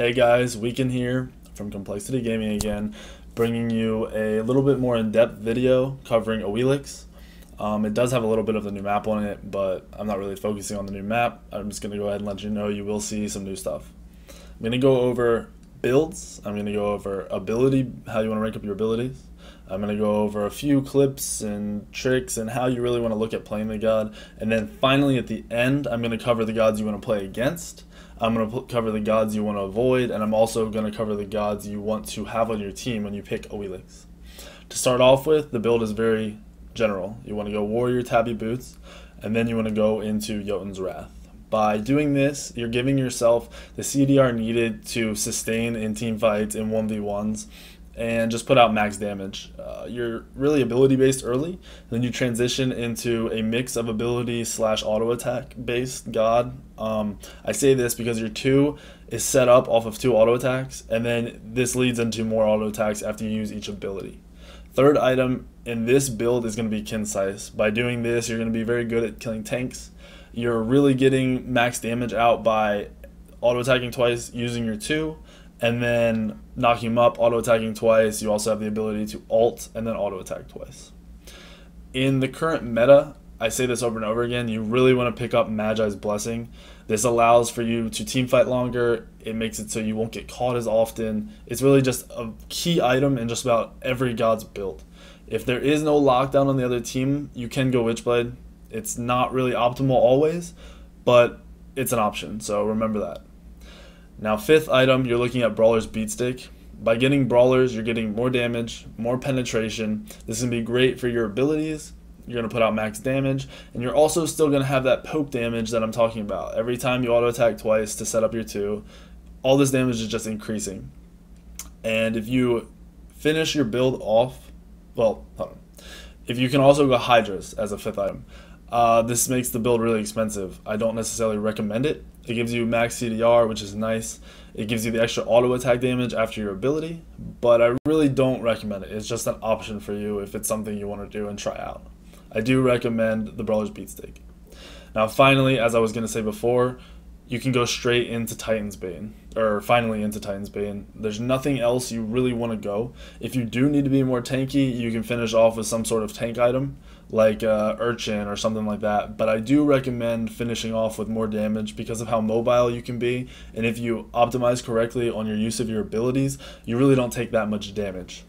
Hey guys, Weekend here from Complexity Gaming again, bringing you a little bit more in-depth video covering Awilix. It does have a little bit of the new map on it, but I'm not really focusing on the new map. I'm just going to go ahead and let you know you will see some new stuff. I'm going to go over builds, I'm going to go over ability, how you want to rank up your abilities. I'm going to go over a few clips and tricks and how you really want to look at playing the god. And then finally at the end, I'm going to cover the gods you want to play against. I'm going to cover the gods you want to avoid, and I'm also going to cover the gods you want to have on your team when you pick Awilix. To start off with, the build is very general. You want to go Warrior Tabby Boots, and then you want to go into Jotun's Wrath. By doing this, you're giving yourself the CDR needed to sustain in team fights in 1v1s and just put out max damage. You're really ability based early, then you transition into a mix of ability / auto attack based god. I say this because your 2 is set up off of 2 auto attacks, and then this leads into more auto attacks after you use each ability. Third item in this build is going to be Concise. By doing this, you're going to be very good at killing tanks. You're really getting max damage out by auto attacking twice using your 2, and then knocking him up, auto attacking twice. You also have the ability to ult and then auto attack twice. In the current meta, I say this over and over again, you really want to pick up Magi's Blessing. This allows for you to team fight longer. It makes it so you won't get caught as often. It's really just a key item in just about every god's build. If there is no lockdown on the other team, you can go Witchblade. It's not really optimal always, but it's an option, so remember that. Now, fifth item, you're looking at Brawler's Beatstick. By getting Brawlers, you're getting more damage, more penetration. This is going to be great for your abilities. You're going to put out max damage, and you're also still going to have that poke damage that I'm talking about. Every time you auto attack twice to set up your 2, all this damage is just increasing. And if you finish your build off, well, hold on. If you can also go Hydras as a 5th item. This makes the build really expensive. I don't necessarily recommend it. It gives you max CDR, which is nice. It gives you the extra auto attack damage after your ability, but I really don't recommend it. It's just an option for you if it's something you want to do and try out. I do recommend the Brawler's Beatstick. Now finally, as I was going to say before, you can go straight into Titan's Bane, or finally into Titan's Bane. There's nothing else you really want to go. If you do need to be more tanky, you can finish off with some sort of tank item, like Urchin or something like that. But I do recommend finishing off with more damage because of how mobile you can be. And if you optimize correctly on your use of your abilities, you really don't take that much damage.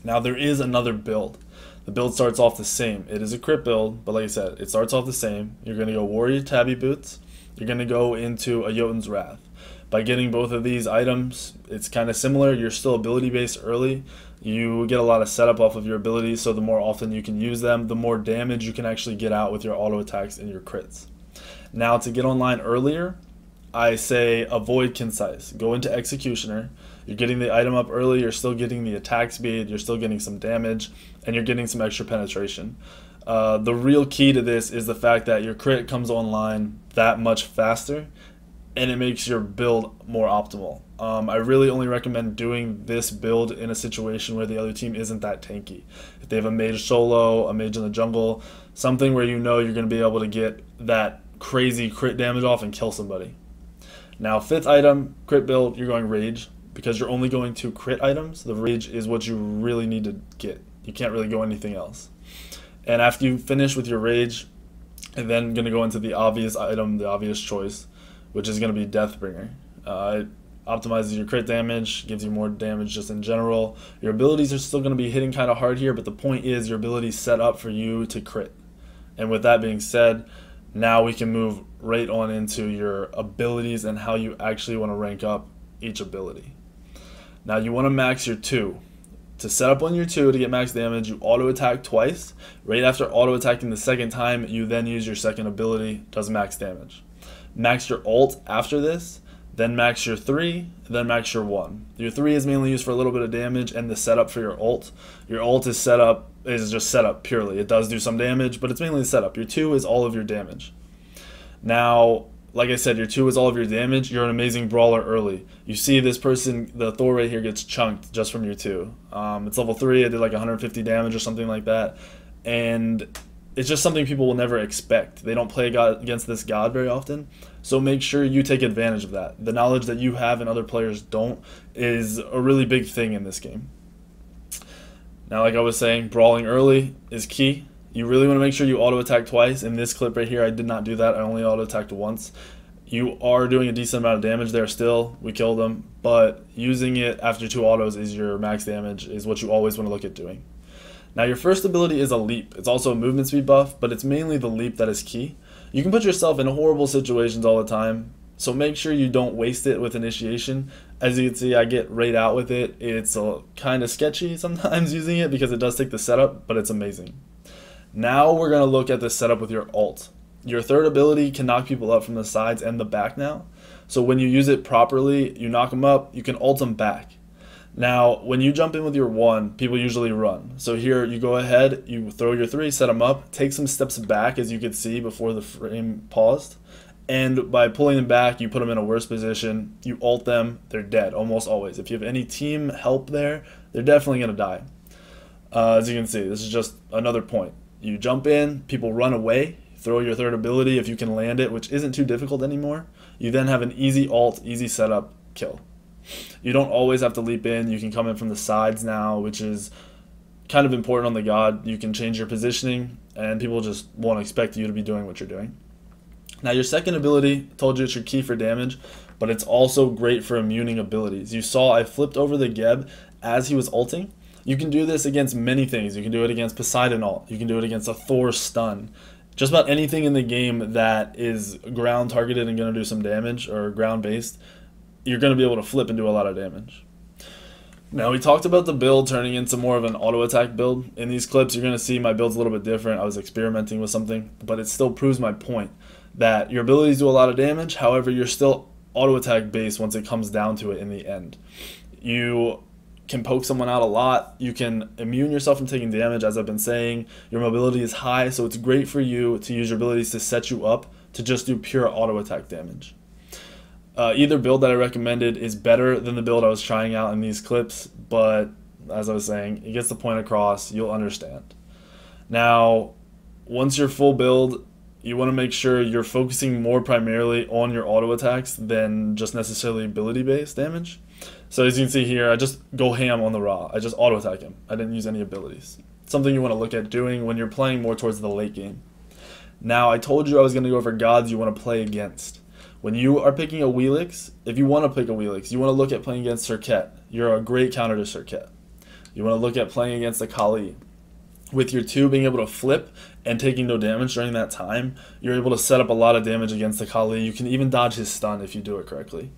Now there is another build. The build starts off the same. It is a crit build, but like I said, it starts off the same. You're going to go Warrior Tabby Boots. You're going to go into a Jotun's Wrath. By getting both of these items, it's kind of similar. You're still ability based early. You get a lot of setup off of your abilities, so the more often you can use them, the more damage you can actually get out with your auto attacks and your crits. Now to get online earlier, I say avoid Concise. Go into Executioner. You're getting the item up early, you're still getting the attack speed, you're still getting some damage, and you're getting some extra penetration. The real key to this is the fact that your crit comes online that much faster, and it makes your build more optimal. I really only recommend doing this build in a situation where the other team isn't that tanky. If they have a mage solo, a mage in the jungle, something where you know you're going to be able to get that crazy crit damage off and kill somebody. Now, 5th item, crit build, you're going Rage. Because you're only going to crit items, the Rage is what you really need to get. You can't really go anything else. And after you finish with your Rage, and then going to go into the obvious item, the obvious choice, which is going to be Deathbringer. It optimizes your crit damage, gives you more damage just in general. Your abilities are still going to be hitting kind of hard here, but the point is your ability is set up for you to crit. And with that being said, now we can move right on into your abilities and how you actually want to rank up each ability. Now you want to max your 2. To set up on your 2 to get max damage, you auto attack twice. Right after auto attacking the second time, you then use your second ability, does max damage. Max your ult after this, then max your 3, then max your 1. Your 3 is mainly used for a little bit of damage and the setup for your ult. Your ult is just set up purely. It does do some damage, but it's mainly the setup. Your 2 is all of your damage. Now, like I said, your 2 is all of your damage. You're an amazing brawler early. You see this person, the Thor right here, gets chunked just from your 2. It's level 3. I did like 150 damage or something like that. And it's just something people will never expect. They don't play against this god very often, so make sure you take advantage of that. The knowledge that you have and other players don't is a really big thing in this game. Now, like I was saying, brawling early is key. You really want to make sure you auto-attack twice. In this clip right here, I did not do that. I only auto-attacked once. You are doing a decent amount of damage there still. We killed them, but using it after 2 autos is your max damage, is what you always want to look at doing. Now, your first ability is a leap. It's also a movement speed buff, but it's mainly the leap that is key. You can put yourself in horrible situations all the time, so make sure you don't waste it with initiation. As you can see, I get right out with it. It's kind of sketchy sometimes using it because it does take the setup, but it's amazing. Now we're going to look at the setup with your ult. Your third ability can knock people up from the sides and the back now. So when you use it properly, you knock them up, you can ult them back. Now, when you jump in with your 1, people usually run. So here, you go ahead, you throw your 3, set them up, take some steps back, as you could see before the frame paused. And by pulling them back, you put them in a worse position, you ult them, they're dead, almost always. If you have any team help there, they're definitely going to die. As you can see, this is just another point. You jump in, people run away, throw your third ability if you can land it, which isn't too difficult anymore. You then have an easy ult, easy setup, kill. You don't always have to leap in. You can come in from the sides now, which is kind of important on the god. You can change your positioning, and people just won't expect you to be doing what you're doing. Now, your second ability, told you it's your key for damage, but it's also great for immuning abilities. You saw I flipped over the Geb as he was ulting. You can do this against many things. You can do it against Poseidon ult. You can do it against a Thor stun. Just about anything in the game that is ground targeted and going to do some damage, or ground based, you're going to be able to flip and do a lot of damage. Now, we talked about the build turning into more of an auto attack build. In these clips, you're going to see my build's a little bit different. I was experimenting with something, but it still proves my point that your abilities do a lot of damage. However, you're still auto attack based once it comes down to it in the end. You can poke someone out a lot. You can immune yourself from taking damage, as I've been saying. Your mobility is high, so it's great for you to use your abilities to set you up to just do pure auto attack damage. Either build that I recommended is better than the build I was trying out in these clips, but as I was saying, it gets the point across. You'll understand. Now, once you're full build, you want to make sure you're focusing more primarily on your auto attacks than just necessarily ability based damage. So as you can see here, I just go ham on the Ra. I just auto attack him. I didn't use any abilities. Something you want to look at doing when you're playing more towards the late game. Now, I told you I was going to go over gods you want to play against. When you are picking Awilix, if you want to pick Awilix, you want to look at playing against Serket. You're a great counter to Serket. You want to look at playing against the Kali. With your 2 being able to flip and taking no damage during that time, you're able to set up a lot of damage against the Kali. You can even dodge his stun if you do it correctly.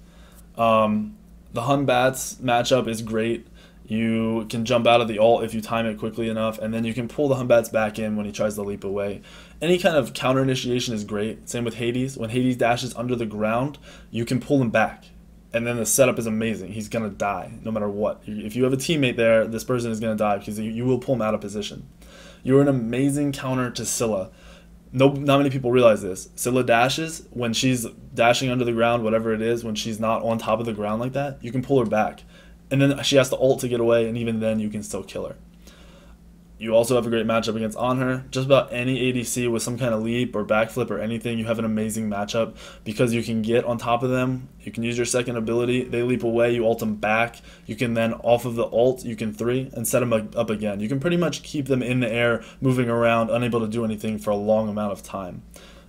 The Hun Bats matchup is great. You can jump out of the ult if you time it quickly enough, and then you can pull the Hun Bats back in when he tries to leap away. Any kind of counter initiation is great. Same with Hades. When Hades dashes under the ground, you can pull him back. And then the setup is amazing. He's going to die no matter what. If you have a teammate there, this person is going to die because you will pull him out of position. You're an amazing counter to Scylla. Not many people realize this. Scylla dashes, when she's dashing under the ground, whatever it is, when she's not on top of the ground like that, you can pull her back. And then she has to ult to get away, and even then you can still kill her. You also have a great matchup against Anher. Just about any ADC with some kind of leap or backflip or anything, you have an amazing matchup because you can get on top of them. You can use your second ability. They leap away, you ult them back. You can then, off of the ult, you can 3 and set them up again. You can pretty much keep them in the air, moving around, unable to do anything for a long amount of time.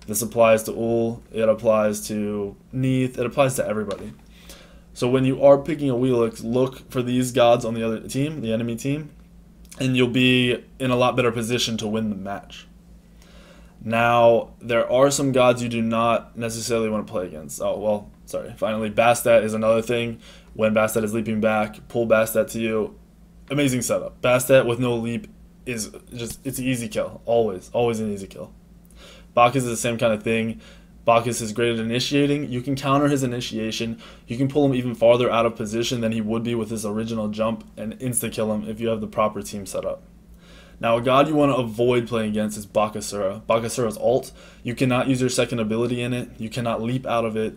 This applies to Ul, it applies to Neith, it applies to everybody. So when you are picking Awilix, look for these gods on the other team, the enemy team, and you'll be in a lot better position to win the match. Now, there are some gods you do not necessarily want to play against. Oh, well, sorry. Finally, Bastet is another thing. When Bastet is leaping back, pull Bastet to you. Amazing setup. Bastet with no leap is just, it's an easy kill. Always an easy kill. Bacchus is the same kind of thing. Baucus is great at initiating. You can counter his initiation. You can pull him even farther out of position than he would be with his original jump and insta-kill him if you have the proper team set up. Now, a god you want to avoid playing against is Bacchus. Bacchus' ult. You cannot use your second ability in it. You cannot leap out of it.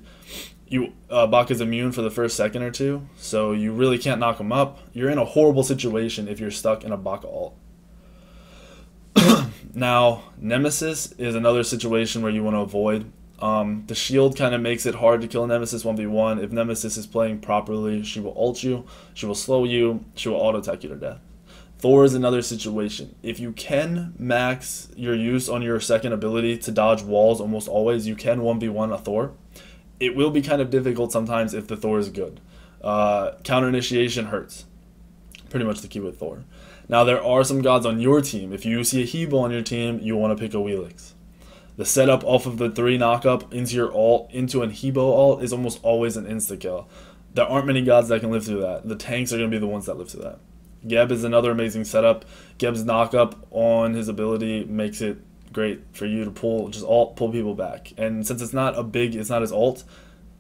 Bacchus is immune for the first second or two, so you really can't knock him up. You're in a horrible situation if you're stuck in a Bacchus ult. Now, Nemesis is another situation where you want to avoid. The shield kind of makes it hard to kill a Nemesis 1v1. If Nemesis is playing properly, she will ult you, she will slow you, she will auto-attack you to death. Thor is another situation. If you can max your use on your second ability to dodge walls almost always, you can 1v1 a Thor. It will be kind of difficult sometimes if the Thor is good. Counter initiation hurts. Pretty much the key with Thor. Now, there are some gods on your team. If you see a Hebo on your team, you want to pick Awilix. The setup off of the 3 knockup into your ult, into an Hebo ult, is almost always an insta-kill. There aren't many gods that can live through that. The tanks are going to be the ones that live through that. Geb is another amazing setup. Geb's knockup on his ability makes it great for you to pull people back. And since it's not his ult,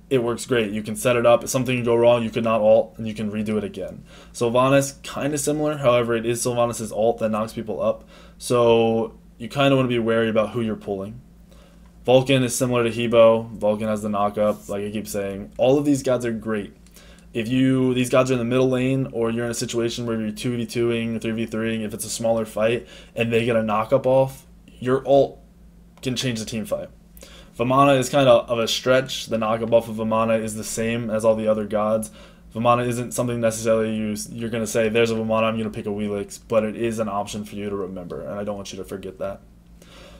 it works great. You can set it up. If something can go wrong, you could not ult, and you can redo it again. Sylvanas, kind of similar. However, it is Sylvanas' ult that knocks people up. So you kind of want to be wary about who you're pulling. Vulcan is similar to Hebo. Vulcan has the knockup, like I keep saying. All of these gods are great. If these gods are in the middle lane, or you're in a situation where you're 2v2ing, 3v3ing, if it's a smaller fight, and they get a knockup off, your ult can change the team fight. Vamana is kind of a stretch. The knockup off of Vamana is the same as all the other gods. Vamana isn't something necessarily you're going to say, there's a Vamana, I'm going to pick Awilix, but it is an option for you to remember, and I don't want you to forget that.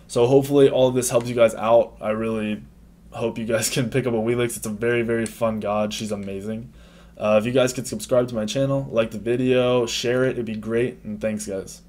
So hopefully all of this helps you guys out. I really hope you guys can pick up Awilix. It's a very, very fun god. She's amazing. If you guys could subscribe to my channel, like the video, share it, it'd be great, and thanks guys.